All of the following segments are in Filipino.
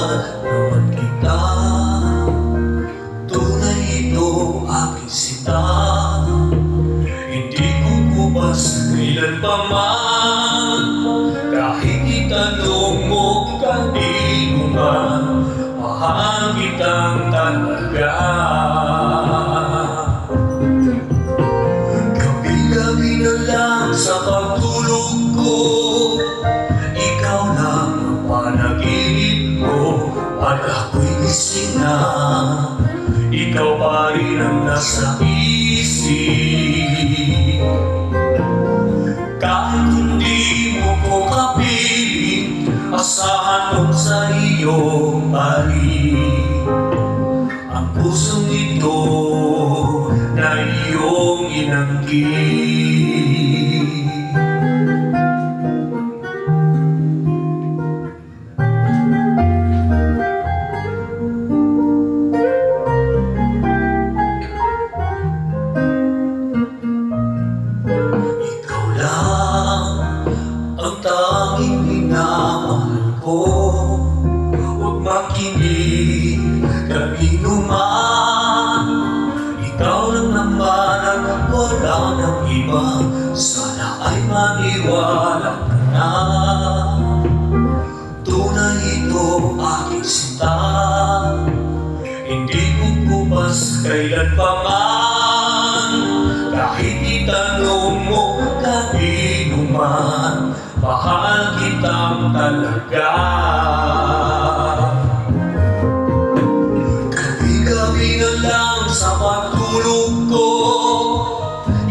naman kita. Tunay ito aking sinta, hindi ko kubas kailan pa man. Kahit itanong mo kanino man, mahal kitang talaga. Gabi-gabi na lang sa pagtulog ko, ikaw lang ang panaginip ko. Pag ako'y gising na, ikaw pa rin ang nasa isip. Kahit hindi mo ko kapiling, asahan mo sa iyo pa rin ang pusong ito na iyong inangkin. Ikaw lang ang tanging minamahal ko. Huwag makinig kanino man, ikaw lang naman at wala ng iba. Sana ay maniwala ka na. Tunay ito aking sinta, hindi ko kubas kailan pa man. Kahit itanong mo kanino man, mahal kitang talaga. Gabi-gabi na lang sa pagtulog ko,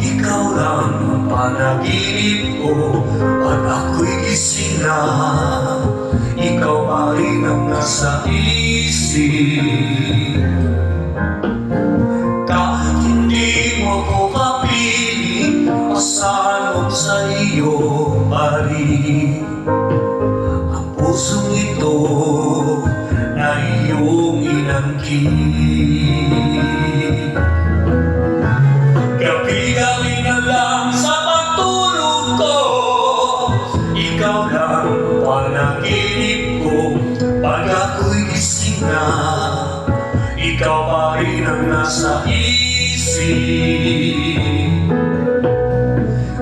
ikaw lang ang panaginip ko. Pag ako'y gising na, ikaw pa rin ang nasa isip. Kahit hindi mo ko kapiling, asahan mo sa iyo pa rin ang pusong ito na iyong inangkin. Gabi-gabi na lang sa pagtulog ko, ikaw lang ang panaginip ko. Pag ako'y gising na, ikaw pa rin ang nasa isip.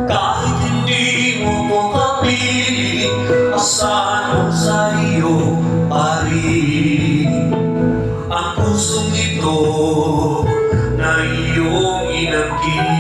Kahit hindi mo ko kapiling, asahan mo sa iyo pa rin ang pusong ito na iyong inangkin.